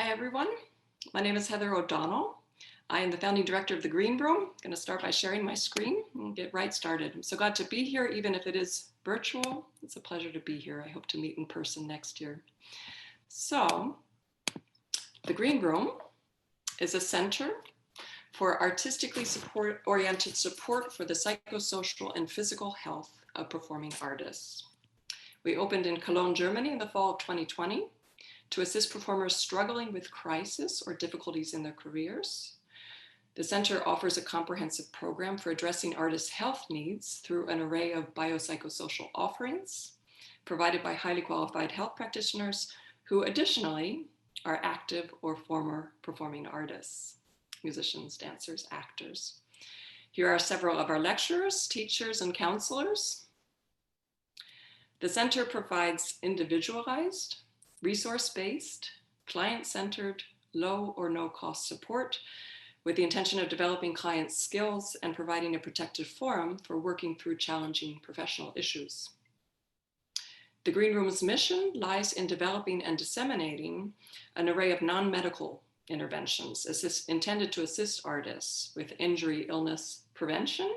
Hi everyone, my name is Heather O'Donnell. I am the founding director of the Green Room. I'm going to start by sharing my screen and get right started. I'm so glad to be here, even if it is virtual. It's a pleasure to be here. I hope to meet in person next year. So, the Green Room is a center for artistically oriented support for the psychosocial and physical health of performing artists. We opened in Cologne, Germany in the fall of 2020 to assist performers struggling with crisis or difficulties in their careers. The center offers a comprehensive program for addressing artists' health needs through an array of biopsychosocial offerings provided by highly qualified health practitioners who additionally are active or former performing artists, musicians, dancers, actors. Here are several of our lecturers, teachers, and counselors. The center provides individualized, resource-based, client-centered, low or no-cost support with the intention of developing clients' skills and providing a protective forum for working through challenging professional issues. The Green Room's mission lies in developing and disseminating an array of non-medical interventions intended to assist artists with injury, illness prevention,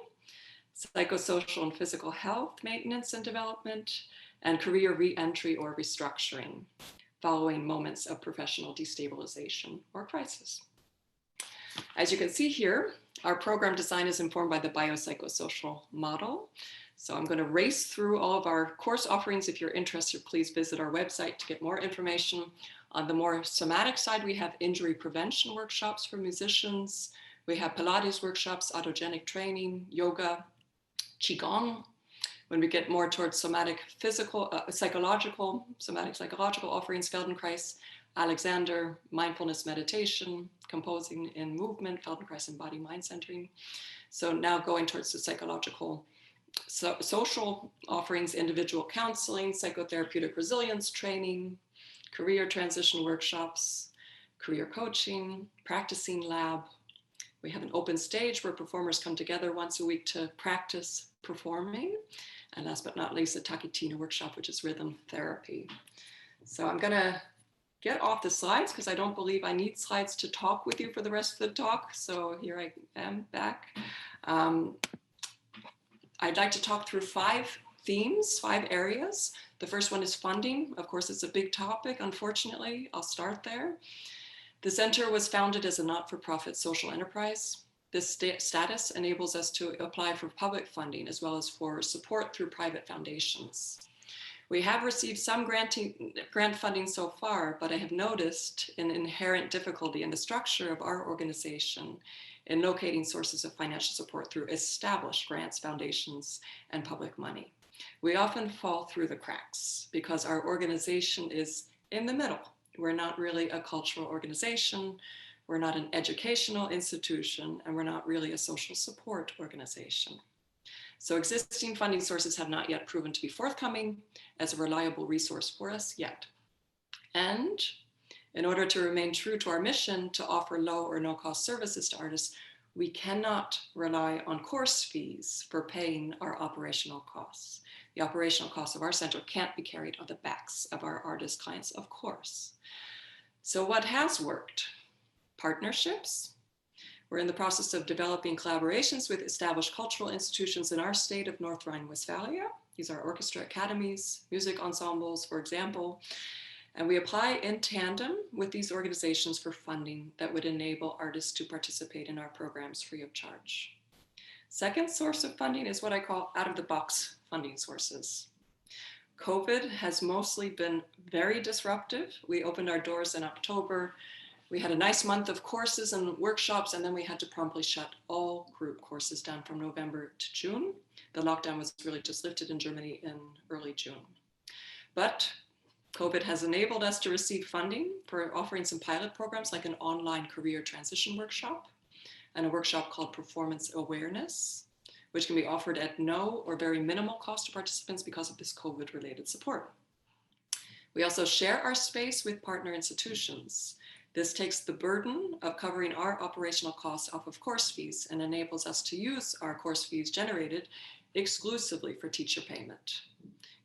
psychosocial and physical health maintenance and development, and career re-entry or restructuring following moments of professional destabilization or crisis. As you can see here, our program design is informed by the biopsychosocial model. So I'm going to race through all of our course offerings. If you're interested, please visit our website to get more information. On the more somatic side, we have injury prevention workshops for musicians. We have Pilates workshops, autogenic training, yoga, Qigong. When we get more towards somatic psychological offerings, Feldenkrais, Alexander, mindfulness meditation, composing in movement, Feldenkrais and body mind centering. So now going towards the psychological, social offerings, individual counseling, psychotherapeutic resilience training, career transition workshops, career coaching, practicing lab. We have an open stage where performers come together once a week to practice performing. And last but not least, a Takitina workshop, which is rhythm therapy. So I'm gonna get off the slides because I don't believe I need slides to talk with you for the rest of the talk. So here I am back. I'd like to talk through 5 themes, 5 areas. The first one is funding. Of course, it's a big topic, unfortunately. I'll start there. The center was founded as a not-for-profit social enterprise. This status enables us to apply for public funding as well as for support through private foundations. We have received some grant funding so far, but I have noticed an inherent difficulty in the structure of our organization in locating sources of financial support through established grants, foundations, and public money. We often fall through the cracks because our organization is in the middle. We're not really a cultural organization, we're not an educational institution, and we're not really a social support organization. So existing funding sources have not yet proven to be forthcoming as a reliable resource for us yet. And in order to remain true to our mission to offer low or no cost services to artists, we cannot rely on course fees for paying our operational costs. The operational costs of our center can't be carried on the backs of our artist clients, of course. So what has worked? Partnerships. We're in the process of developing collaborations with established cultural institutions in our state of North Rhine-Westphalia. These are orchestra academies, music ensembles, for example. And we apply in tandem with these organizations for funding that would enable artists to participate in our programs free of charge. Second source of funding is what I call out-of-the-box funding sources. COVID has mostly been very disruptive. We opened our doors in October. We had a nice month of courses and workshops, and then we had to promptly shut all group courses down from November to June. The lockdown was really just lifted in Germany in early June. But COVID has enabled us to receive funding for offering some pilot programs like an online career transition workshop and a workshop called Performance Awareness, which can be offered at no or very minimal cost to participants because of this COVID-related support. We also share our space with partner institutions. This takes the burden of covering our operational costs off of course fees and enables us to use our course fees generated exclusively for teacher payment.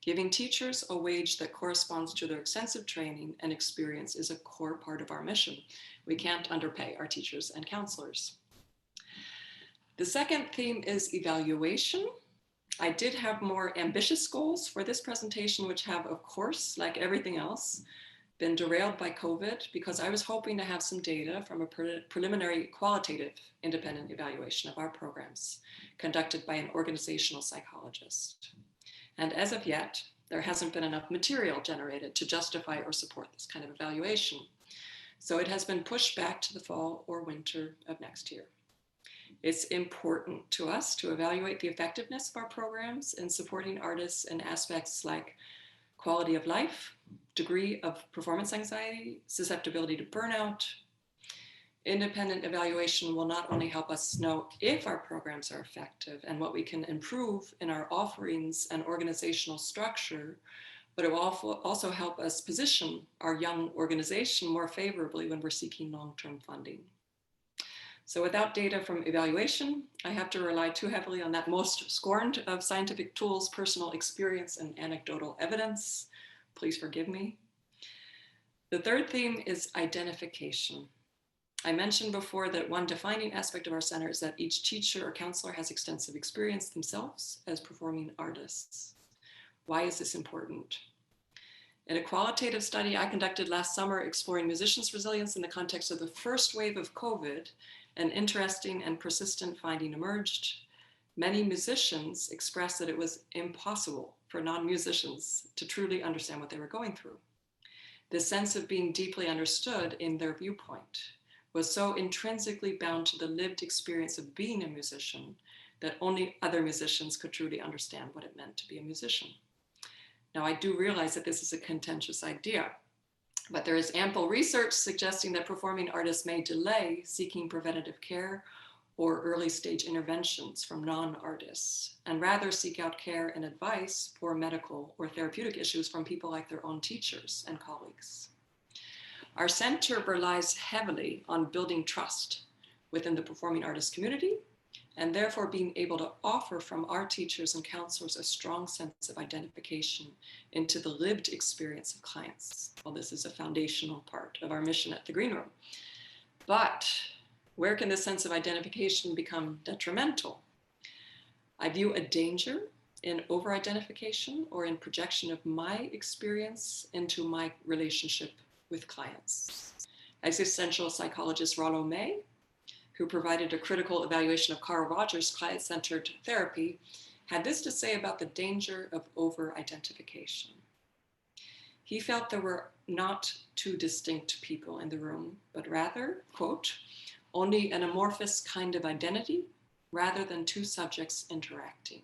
Giving teachers a wage that corresponds to their extensive training and experience is a core part of our mission. We can't underpay our teachers and counselors. The second theme is evaluation. I did have more ambitious goals for this presentation, which have, of course, like everything else, been derailed by COVID because I was hoping to have some data from a preliminary qualitative independent evaluation of our programs conducted by an organizational psychologist. And as of yet, there hasn't been enough material generated to justify or support this kind of evaluation. So it has been pushed back to the fall or winter of next year. It's important to us to evaluate the effectiveness of our programs in supporting artists in aspects like quality of life, degree of performance anxiety, susceptibility to burnout. Independent evaluation will not only help us know if our programs are effective and what we can improve in our offerings and organizational structure, but it will also help us position our young organization more favorably when we're seeking long-term funding. So without data from evaluation, I have to rely too heavily on that most scorned of scientific tools, personal experience and anecdotal evidence. Please forgive me. The third theme is identification. I mentioned before that one defining aspect of our center is that each teacher or counselor has extensive experience themselves as performing artists. Why is this important? In a qualitative study I conducted last summer exploring musicians' resilience in the context of the first wave of COVID, an interesting and persistent finding emerged. Many musicians expressed that it was impossible for non-musicians to truly understand what they were going through. The sense of being deeply understood in their viewpoint was so intrinsically bound to the lived experience of being a musician that only other musicians could truly understand what it meant to be a musician. Now, I do realize that this is a contentious idea, but there is ample research suggesting that performing artists may delay seeking preventative care or early stage interventions from non-artists, and rather seek out care and advice for medical or therapeutic issues from people like their own teachers and colleagues. Our center relies heavily on building trust within the performing artist community, and therefore being able to offer from our teachers and counselors a strong sense of identification into the lived experience of clients. Well, this is a foundational part of our mission at the Green Room. But where can this sense of identification become detrimental? I view a danger in over-identification or in projection of my experience into my relationship with clients. Existential psychologist Rollo May, who provided a critical evaluation of Carl Rogers' client-centered therapy, had this to say about the danger of over-identification. He felt there were not two distinct people in the room, but rather, quote, only an amorphous kind of identity rather than two subjects interacting.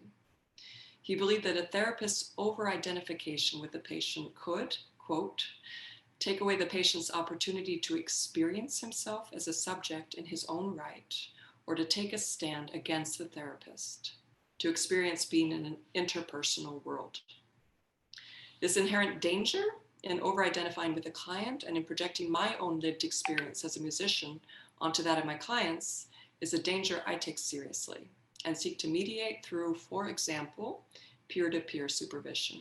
He believed that a therapist's over-identification with the patient could, quote, take away the patient's opportunity to experience himself as a subject in his own right, or to take a stand against the therapist, to experience being in an interpersonal world. This inherent danger in over-identifying with the client and in projecting my own lived experience as a musician onto that of my clients is a danger I take seriously and seek to mediate through, for example, peer-to-peer supervision.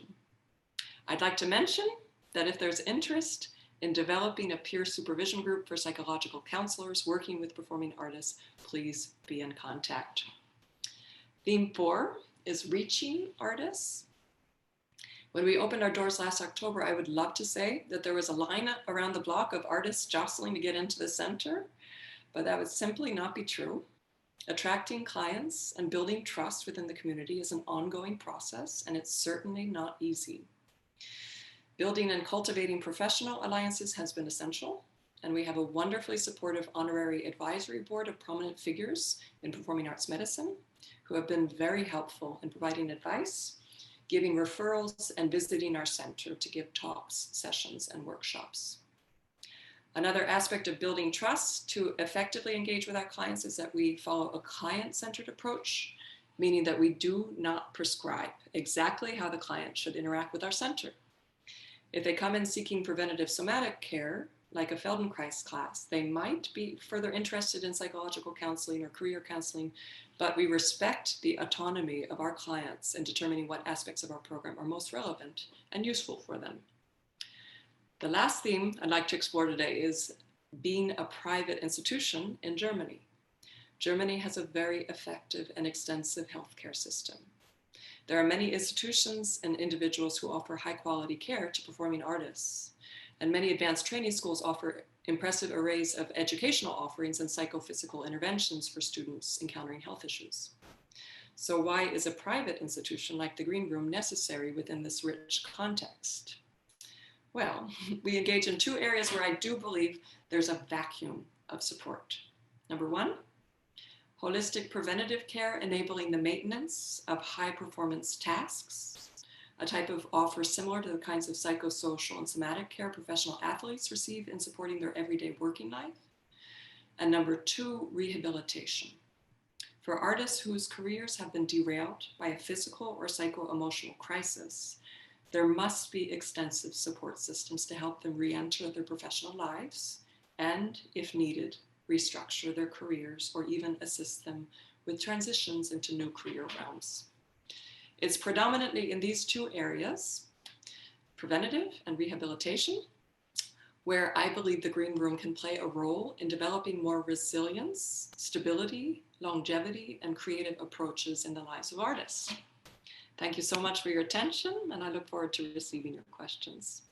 I'd like to mention that if there's interest in developing a peer supervision group for psychological counselors working with performing artists, please be in contact. Theme 4 is reaching artists. When we opened our doors last October, I would love to say that there was a line around the block of artists jostling to get into the center, but that would simply not be true. Attracting clients and building trust within the community is an ongoing process, and it's certainly not easy. Building and cultivating professional alliances has been essential, and we have a wonderfully supportive honorary advisory board of prominent figures in performing arts medicine who have been very helpful in providing advice, giving referrals, and visiting our center to give talks, sessions, and workshops. Another aspect of building trust to effectively engage with our clients is that we follow a client-centered approach, meaning that we do not prescribe exactly how the client should interact with our center. If they come in seeking preventative somatic care, like a Feldenkrais class. They might be further interested in psychological counseling or career counseling, but we respect the autonomy of our clients in determining what aspects of our program are most relevant and useful for them. The last theme I'd like to explore today is being a private institution in Germany. Germany has a very effective and extensive healthcare system. There are many institutions and individuals who offer high quality care to performing artists, and many advanced training schools offer impressive arrays of educational offerings and psychophysical interventions for students encountering health issues. So why is a private institution like the Green Room necessary within this rich context? Well, we engage in two areas where I do believe there's a vacuum of support. Number one, holistic preventative care enabling the maintenance of high performance tasks, a type of offer similar to the kinds of psychosocial and somatic care professional athletes receive in supporting their everyday working life. And number two, rehabilitation. For artists whose careers have been derailed by a physical or psycho-emotional crisis, there must be extensive support systems to help them re-enter their professional lives and, if needed, restructure their careers or even assist them with transitions into new career realms. It's predominantly in these two areas, preventative and rehabilitation, where I believe the Green Room can play a role in developing more resilience, stability, longevity, and creative approaches in the lives of artists. Thank you so much for your attention, and I look forward to receiving your questions.